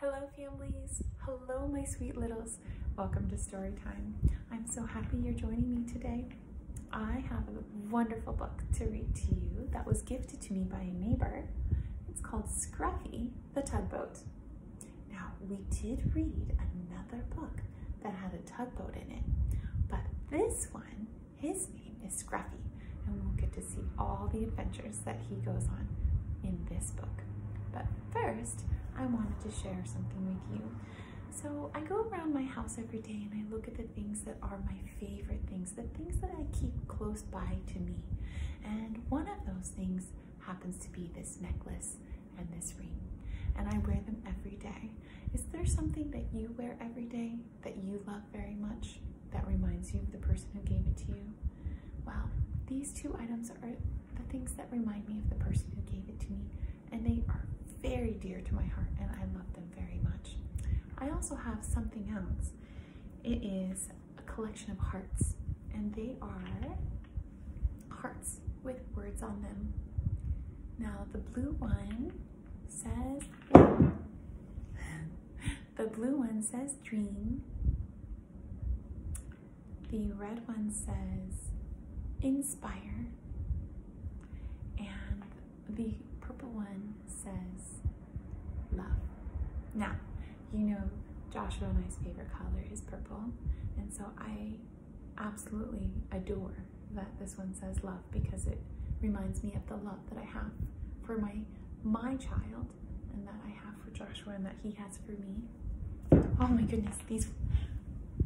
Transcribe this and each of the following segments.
Hello families, hello my sweet littles. Welcome to Storytime. I'm so happy you're joining me today. I have a wonderful book to read to you that was gifted to me by a neighbor. It's called Scruffy, the Tugboat. Now we did read another book that had a tugboat in it, but this one, his name is Scruffy, and we'll get to see all the adventures that he goes on in this book. But first, I wanted to share something with you. So I go around my house every day and I look at the things that are my favorite things, the things that I keep close by to me. And one of those things happens to be this necklace and this ring. And I wear them every day. Is there something that you wear every day that you love very much that reminds you of the person who gave it to you? Well, these two items are the things that remind me of the person who gave it to me, and they are very dear to my heart and I love them very much. I also have something else. It is a collection of hearts, and they are hearts with words on them. Now the blue one says dream. The red one says inspire, and the purple one says love. Now, you know Joshua and I's favorite color is purple, and so I absolutely adore that this one says love because it reminds me of the love that I have for my child and that I have for Joshua and that he has for me. Oh my goodness, these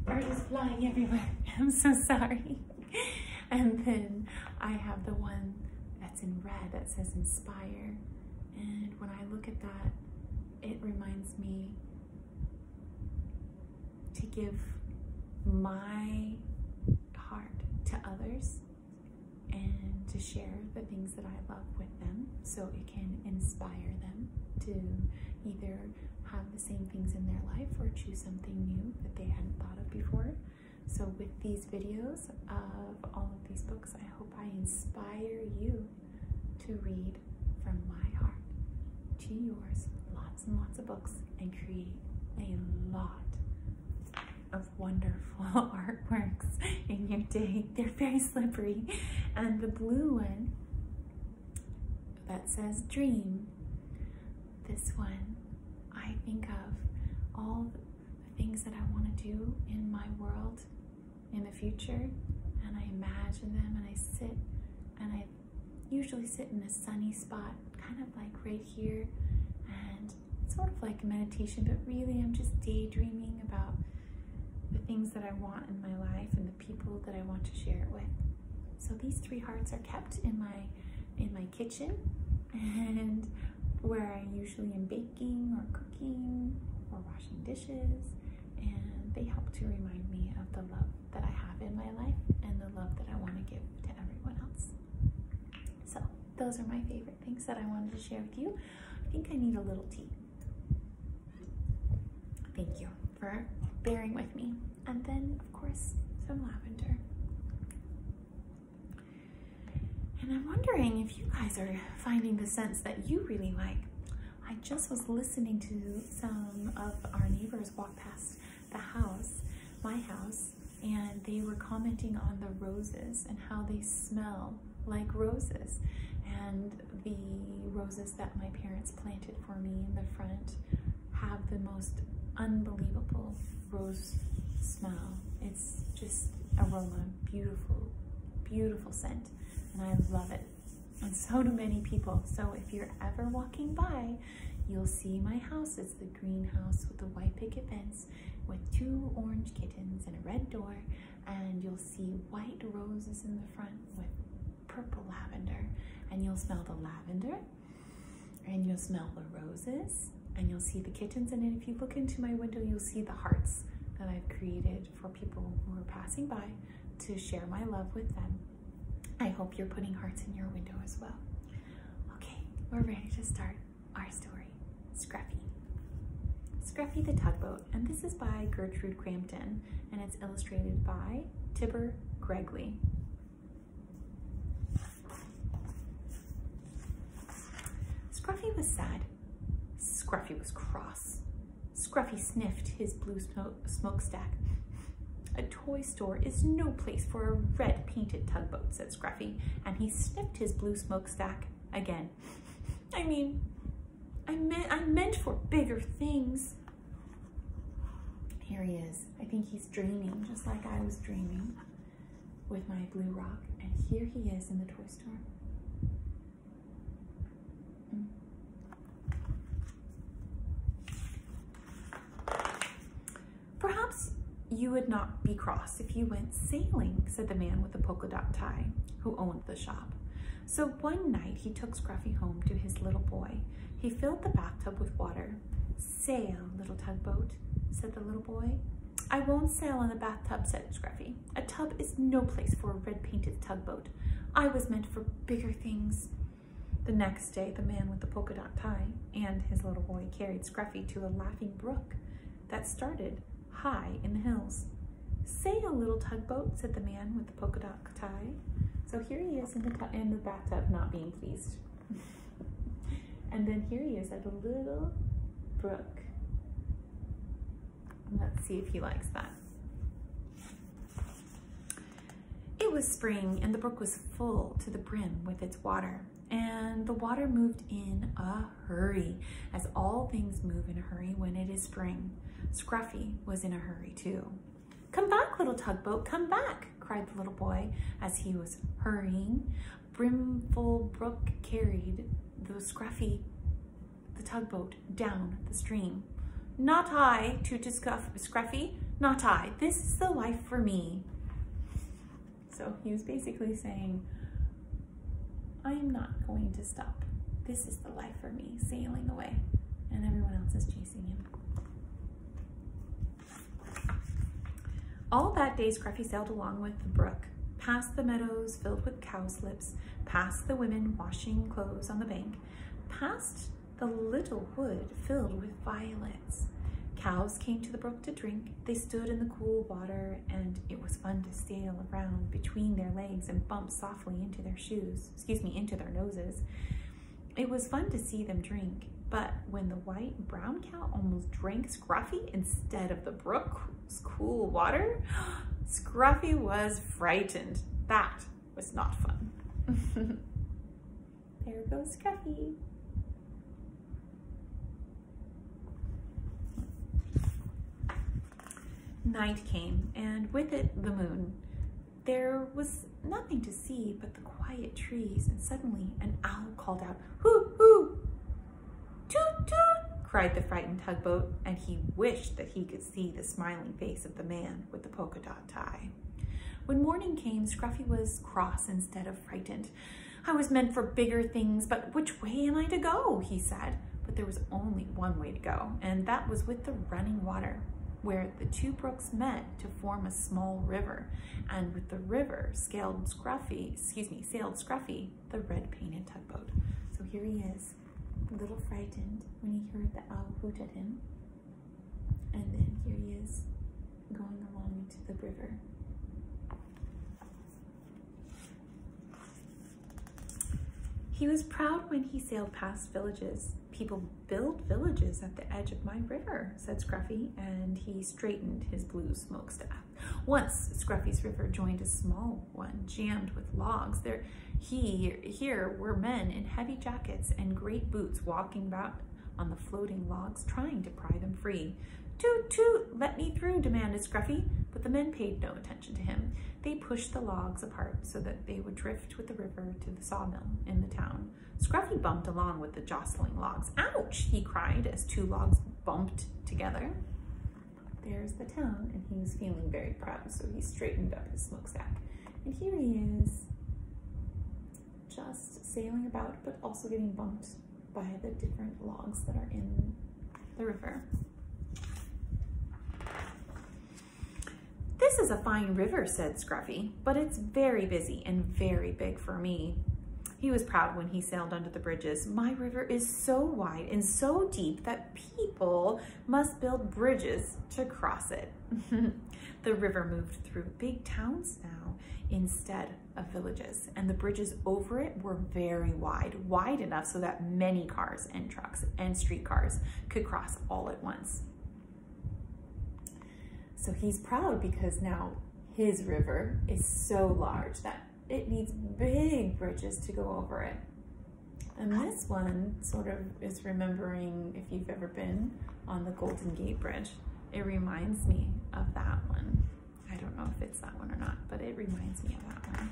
birds are flying everywhere. I'm so sorry. And then I have the one that's in red that says inspire, and when I look at that, it reminds me to give my heart to others and to share the things that I love with them so it can inspire them to either have the same things in their life or choose something new that they hadn't thought of before. So with these videos of all of these books, I hope I inspire you to read from my heart to yours, lots and lots of books, and create a lot of wonderful artworks in your day. They're very slippery. And the blue one that says dream, this one, I think of all the things that I want to do in my world in the future, and I imagine them, and I sit, and I usually sit in a sunny spot, kind of like right here, and sort of like a meditation, but really I'm just daydreaming about the things that I want in my life and the people that I want to share it with. So these three hearts are kept in my kitchen, and where I usually am baking or cooking or washing dishes, and they help to remind me of the love that I have in my life and the love that I want to give to everyone else. So those are my favorite things that I wanted to share with you. I think I need a little tea. Thank you for bearing with me. And then, of course, some lavender. And I'm wondering if you guys are finding the scents that you really like. I just was listening to some of our neighbors walk past the house, my house, and they were commenting on the roses and how they smell like roses. And the roses that my parents planted for me in the front have the most unbelievable rose smell. It's just aroma, beautiful, beautiful scent, and I love it. And so do many people. So if you're ever walking by, you'll see my house. It's the greenhouse with the white picket fence with 2 orange kittens and a red door, and you'll see white roses in the front with purple lavender, and you'll smell the lavender, and you'll smell the roses, and you'll see the kittens. And then if you look into my window, you'll see the hearts that I've created for people who are passing by to share my love with them. I hope you're putting hearts in your window as well. Okay, we're ready to start our story, Scruffy. Scruffy the Tugboat, and this is by Gertrude Crampton, and it's illustrated by Tibber Gregley. Scruffy was sad. Scruffy was cross. Scruffy sniffed his blue smokestack. A toy store is no place for a red-painted tugboat, said Scruffy, and he sniffed his blue smokestack again. I meant for bigger things. Here he is. I think he's dreaming, just like I was dreaming with my blue rock. And here he is in the toy store. Perhaps you would not be cross if you went sailing, said the man with the polka dot tie, who owned the shop. So one night he took Scruffy home to his little boy. He filled the bathtub with water. Sail, little tugboat, said the little boy. I won't sail in the bathtub, said Scruffy. A tub is no place for a red-painted tugboat. I was meant for bigger things. The next day, the man with the polka dot tie and his little boy carried Scruffy to a laughing brook that started high in the hills. Sail, little tugboat, said the man with the polka dot tie. So here he is in the bathtub, not being pleased. And then here he is at a little brook. Let's see if he likes that. It was spring and the brook was full to the brim with its water. And the water moved in a hurry, as all things move in a hurry when it is spring. Scruffy was in a hurry too. Come back, little tugboat, come back, cried the little boy as he was hurrying. Brimful brook carried the Scruffy, the tugboat, down the stream. Not I, tooted Scruffy, not I. This is the life for me. So he was basically saying, I am not going to stop. This is the life for me, sailing away. And everyone else is chasing him. All that day, Scruffy sailed along with the brook, past the meadows filled with cowslips, past the women washing clothes on the bank, past the little wood filled with violets. Cows came to the brook to drink. They stood in the cool water, and it was fun to sail around between their legs and bump softly into their into their noses. It was fun to see them drink, but when the white and brown cow almost drank Scruffy instead of the brook's cool water, Scruffy was frightened. That was not fun. There goes Scruffy. Night came, and with it the moon. There was nothing to see but the quiet trees, and suddenly an owl called out, "Hoo, hoo!" "Toot, toot!" cried the frightened tugboat, and he wished that he could see the smiling face of the man with the polka dot tie. When morning came, Scruffy was cross instead of frightened. I was meant for bigger things, but which way am I to go? He said. But there was only one way to go, and that was with the running water, where the two brooks met to form a small river, and with the river sailed Scruffy, the red-painted tugboat. So here he is, a little frightened when he heard the owl hoot at him, and then here he is going along into the river. He was proud when he sailed past villages. People build villages at the edge of my river, said Scruffy, and he straightened his blue smokestack. Once Scruffy's river joined a small one jammed with logs. Here were men in heavy jackets and great boots walking about on the floating logs, trying to pry them free. Toot, toot, let me through, demanded Scruffy, but the men paid no attention to him. They pushed the logs apart so that they would drift with the river to the sawmill in the town. Scruffy bumped along with the jostling logs. Ouch, he cried as two logs bumped together. There's the town, and he was feeling very proud, so he straightened up his smokestack. And here he is, just sailing about, but also getting bumped by the different logs that are in the river. This is a fine river, said Scruffy, but it's very busy and very big for me. He was proud when he sailed under the bridges. My river is so wide and so deep that people must build bridges to cross it. The river moved through big towns now instead of villages, and the bridges over it were very wide enough so that many cars and trucks and streetcars could cross all at once. So he's proud because now his river is so large that it needs big bridges to go over it. And this one sort of is remembering, if you've ever been on the Golden Gate Bridge, it reminds me of that one. I don't know if it's that one or not, but it reminds me of that one.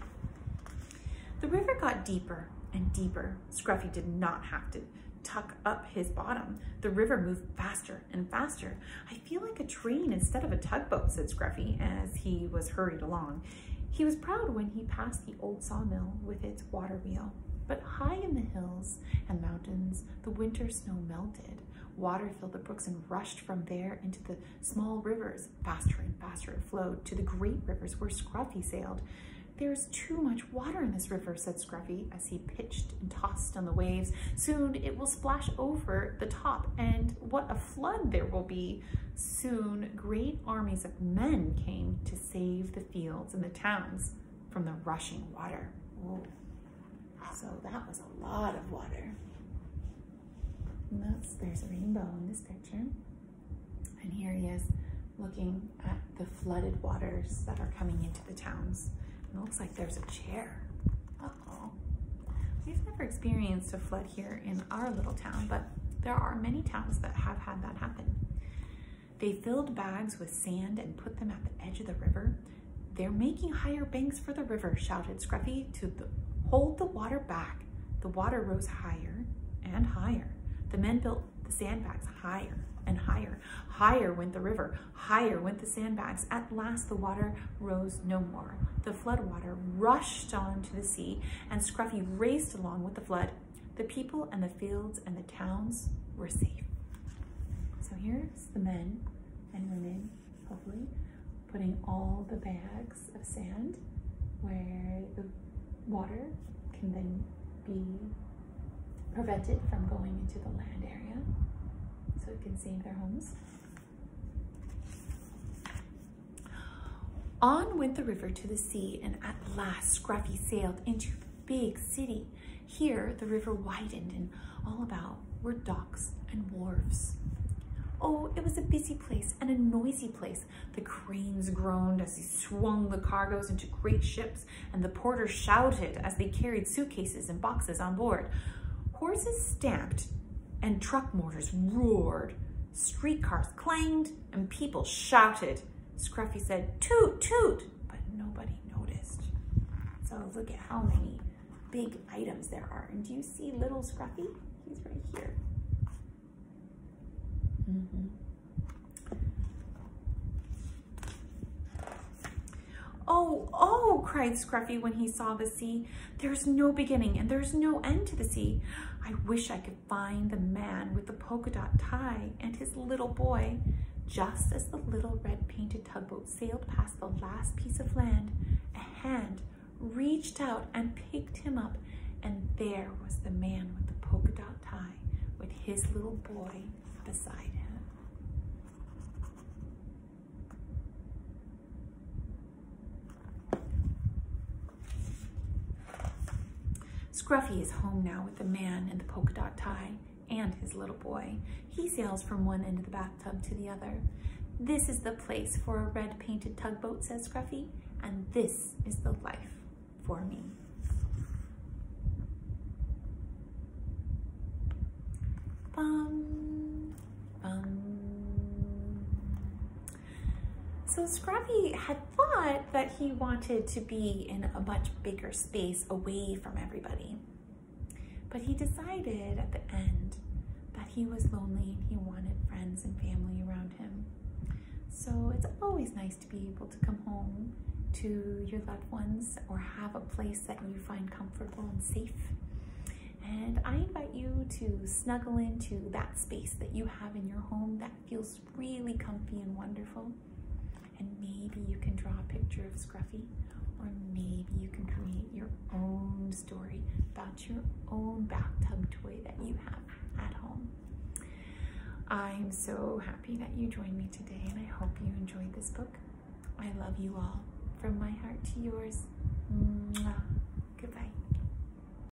The river got deeper and deeper. Scruffy did not have to tuck up his bottom. The river moved faster and faster. I feel like a train instead of a tugboat, said Scruffy as he was hurried along. He was proud when he passed the old sawmill with its water wheel. But high in the hills and mountains, the winter snow melted. Water filled the brooks and rushed from there into the small rivers. Faster and faster it flowed to the great rivers where Scruffy sailed. There's too much water in this river, said Scruffy as he pitched and tossed on the waves. Soon it will splash over the top, and what a flood there will be. Soon great armies of men came to save the fields and the towns from the rushing water. Whoa. So that was a lot of water. And there's a rainbow in this picture. And here he is looking at the flooded waters that are coming into the towns. It looks like there's a chair. Uh-oh. We've never experienced a flood here in our little town, but there are many towns that have had that happen. They filled bags with sand and put them at the edge of the river. They're making higher banks for the river, shouted Scruffy to hold the water back. The water rose higher and higher. The men built the sandbags higher and higher. Higher went the river, higher went the sandbags. At last the water rose no more. The flood water rushed on to the sea, and Scruffy raced along with the flood. The people and the fields and the towns were safe. So here's the men and women, hopefully, putting all the bags of sand where the water can then be prevented from going into the land area so it can save their homes. On went the river to the sea, and at last Scruffy sailed into the big city. Here the river widened, and all about were docks and wharves. Oh, it was a busy place and a noisy place. The cranes groaned as they swung the cargoes into great ships, and the porters shouted as they carried suitcases and boxes on board. Horses stamped and truck motors roared. Streetcars clanged and people shouted. Scruffy said, "Toot, toot," but nobody noticed. So look at how many big items there are. And do you see little Scruffy? He's right here. "Oh, oh," cried Scruffy when he saw the sea. "There's no beginning and there's no end to the sea. I wish I could find the man with the polka dot tie and his little boy." Just as the little red painted tugboat sailed past the last piece of land, a hand reached out and picked him up, and there was the man with the polka dot tie with his little boy beside him. Scruffy is home now with the man in the polka dot tie and his little boy. He sails from one end of the bathtub to the other. "This is the place for a red painted tugboat," says Scruffy, "and this is the life for me." Bum, bum. So Scruffy had thought that he wanted to be in a much bigger space away from everybody. But he decided at the end that he was lonely and he wanted friends and family around him. So it's always nice to be able to come home to your loved ones or have a place that you find comfortable and safe. And I invite you to snuggle into that space that you have in your home that feels really comfy and wonderful. And maybe you can draw a picture of Scruffy, or maybe you can create your own story about your own bathtub toy that you have at home. I'm so happy that you joined me today, and I hope you enjoyed this book. I love you all. From my heart to yours. Mwah.